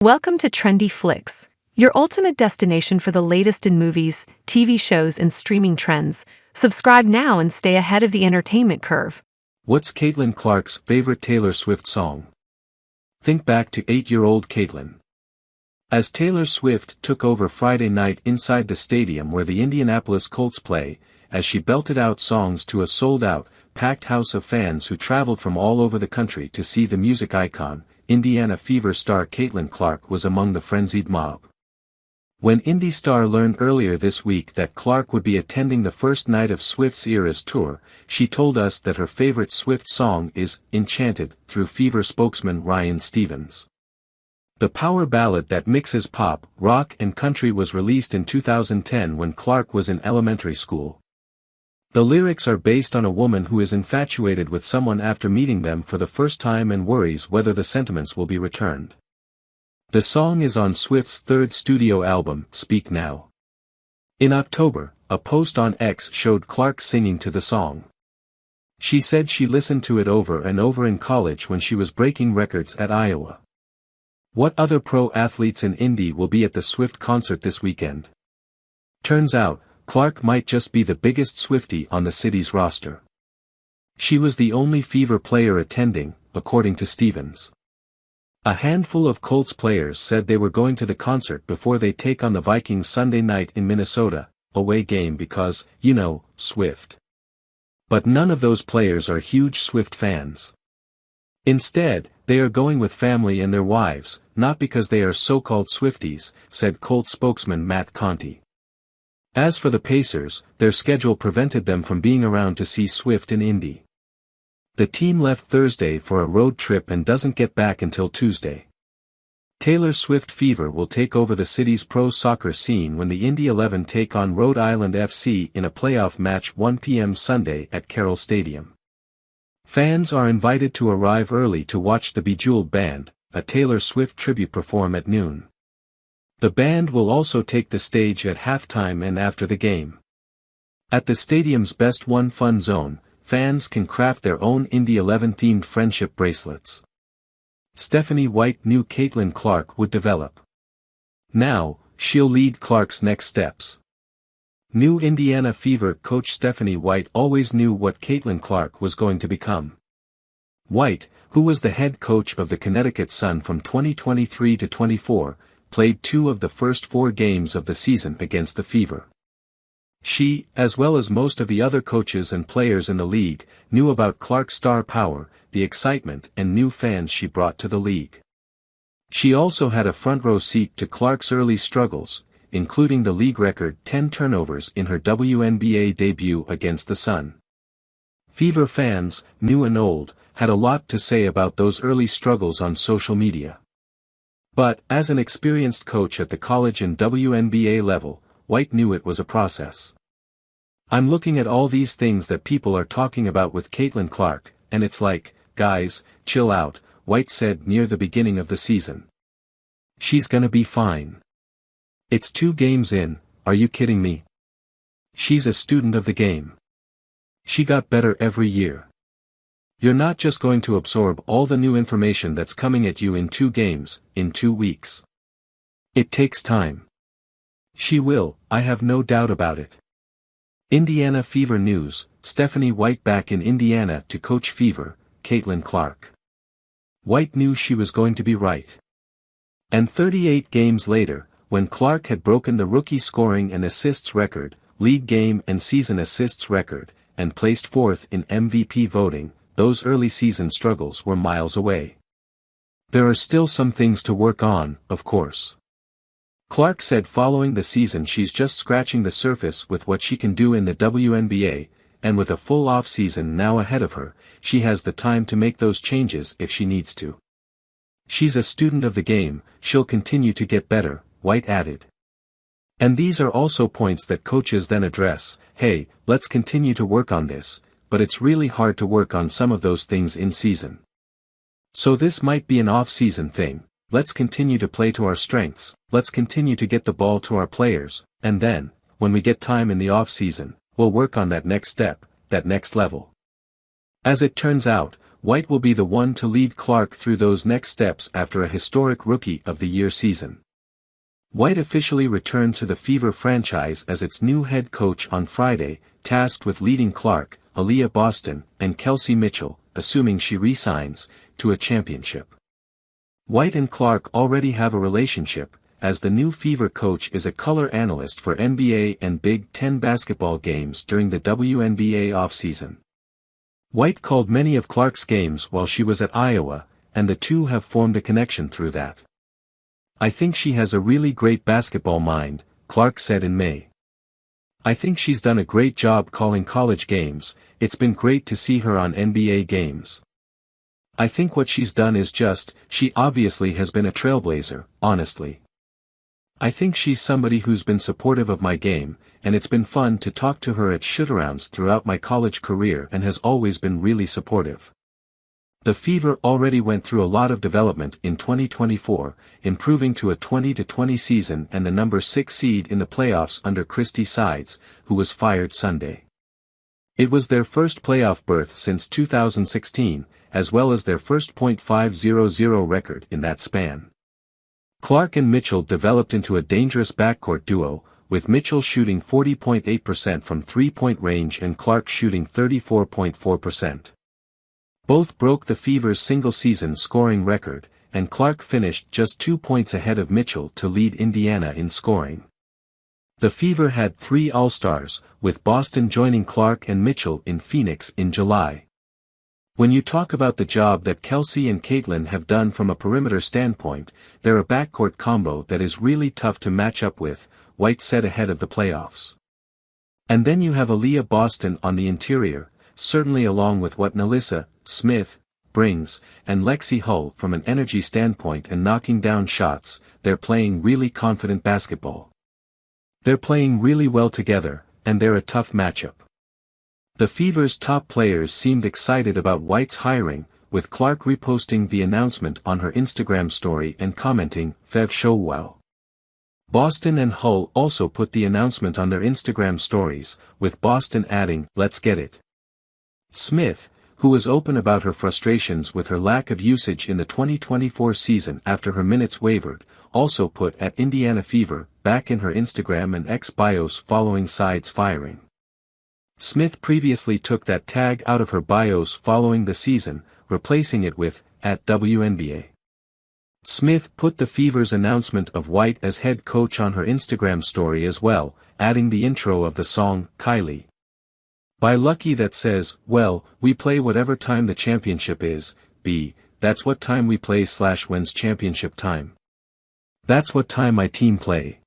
Welcome to Trendy Flix, your ultimate destination for the latest in movies, TV shows, and streaming trends. Subscribe now and stay ahead of the entertainment curve. What's Caitlin Clark's favorite Taylor Swift song? Think back to 8-year-old Caitlin. As Taylor Swift took over Friday night inside the stadium where the Indianapolis Colts play, as she belted out songs to a sold-out, packed house of fans who traveled from all over the country to see the music icon, Indiana Fever star Caitlin Clark was among the frenzied mob. When Indy Star learned earlier this week that Clark would be attending the first night of Swift's Eras tour, she told us that her favorite Swift song is Enchanted, through Fever spokesman Ryan Stevens. The power ballad that mixes pop, rock and country was released in 2010 when Clark was in elementary school. The lyrics are based on a woman who is infatuated with someone after meeting them for the first time and worries whether the sentiments will be returned. The song is on Swift's third studio album, Speak Now. In October, a post on X showed Clark singing to the song. She said she listened to it over and over in college when she was breaking records at Iowa. What other pro athletes in Indy will be at the Swift concert this weekend? Turns out, Clark might just be the biggest Swiftie on the city's roster. She was the only Fever player attending, according to Stevens. A handful of Colts players said they were going to the concert before they take on the Vikings Sunday night in Minnesota, away game because, Swift. But none of those players are huge Swift fans. Instead, they are going with family and their wives, not because they are so-called Swifties, said Colts spokesman Matt Conti. As for the Pacers, their schedule prevented them from being around to see Swift in Indy. The team left Thursday for a road trip and doesn't get back until Tuesday. Taylor Swift Fever will take over the city's pro soccer scene when the Indy 11 take on Rhode Island FC in a playoff match 1 p.m. Sunday at Carroll Stadium. Fans are invited to arrive early to watch the Bejeweled Band, a Taylor Swift tribute perform at noon. The band will also take the stage at halftime and after the game. At the stadium's Best One Fun Zone, fans can craft their own Indy 11-themed friendship bracelets. Stephanie White knew Caitlin Clark would develop. Now, she'll lead Clark's next steps. New Indiana Fever coach Stephanie White always knew what Caitlin Clark was going to become. White, who was the head coach of the Connecticut Sun from 2023 to 24, played 2 of the first 4 games of the season against the Fever. She, as well as most of the other coaches and players in the league, knew about Clark's star power, the excitement and new fans she brought to the league. She also had a front-row seat to Clark's early struggles, including the league record 10 turnovers in her WNBA debut against the Sun. Fever fans, new and old, had a lot to say about those early struggles on social media. But, as an experienced coach at the college and WNBA level, White knew it was a process. I'm looking at all these things that people are talking about with Caitlin Clark, and it's like, guys, chill out, White said near the beginning of the season. She's gonna be fine. It's 2 games in, are you kidding me? She's a student of the game. She got better every year. You're not just going to absorb all the new information that's coming at you in 2 games, in 2 weeks. It takes time. She will, I have no doubt about it. Indiana Fever news, Stephanie White back in Indiana to coach Fever, Caitlin Clark. White knew she was going to be right. And 38 games later, when Clark had broken the rookie scoring and assists record, league game and season assists record, and placed 4th in MVP voting, those early season struggles were miles away. There are still some things to work on, of course. Clark said following the season she's just scratching the surface with what she can do in the WNBA, and with a full off-season now ahead of her, she has the time to make those changes if she needs to. She's a student of the game, she'll continue to get better, White added. And these are also points that coaches then address, hey, let's continue to work on this, but it's really hard to work on some of those things in season. So this might be an off-season thing, let's continue to play to our strengths, let's continue to get the ball to our players, and then, when we get time in the off-season, we'll work on that next step, that next level. As it turns out, White will be the one to lead Clark through those next steps after a historic Rookie of the Year season. White officially returned to the Fever franchise as its new head coach on Friday, tasked with leading Clark, Aaliyah Boston, and Kelsey Mitchell, assuming she re-signs, to a championship. White and Clark already have a relationship, as the new Fever coach is a color analyst for NBA and Big Ten basketball games during the WNBA offseason. White called many of Clark's games while she was at Iowa, and the two have formed a connection through that. "I think she has a really great basketball mind," Clark said in May. "I think she's done a great job calling college games. It's been great to see her on NBA games. I think what she's done is she obviously has been a trailblazer, honestly. I think she's somebody who's been supportive of my game, and it's been fun to talk to her at shootarounds throughout my college career and has always been really supportive." The Fever already went through a lot of development in 2024, improving to a 20-20 season and the number 6 seed in the playoffs under Christy Sides, who was fired Sunday. It was their first playoff berth since 2016, as well as their first .500 record in that span. Clark and Mitchell developed into a dangerous backcourt duo, with Mitchell shooting 40.8% from three-point range and Clark shooting 34.4%. Both broke the Fever's single-season scoring record, and Clark finished just 2 points ahead of Mitchell to lead Indiana in scoring. The Fever had 3 All-Stars, with Boston joining Clark and Mitchell in Phoenix in July. "When you talk about the job that Kelsey and Caitlin have done from a perimeter standpoint, they're a backcourt combo that is really tough to match up with," White said ahead of the playoffs. "And then you have Aaliyah Boston on the interior, certainly along with what Nalissa Smith brings, and Lexi Hull from an energy standpoint and knocking down shots. They're playing really confident basketball. They're playing really well together, and they're a tough matchup." The Fever's top players seemed excited about White's hiring, with Clark reposting the announcement on her Instagram story and commenting, "Fev show well." Boston and Hull also put the announcement on their Instagram stories, with Boston adding, "Let's get it." Smith, who was open about her frustrations with her lack of usage in the 2024 season after her minutes wavered, also put at Indiana Fever back in her Instagram and X bios following Sides' firing. Smith previously took that tag out of her bios following the season, replacing it with at WNBA. Smith put the Fever's announcement of White as head coach on her Instagram story as well, adding the intro of the song, "Kylie." "By lucky that says, well, we play whatever time the championship is, that's what time we play / when's championship time. That's what time my team play."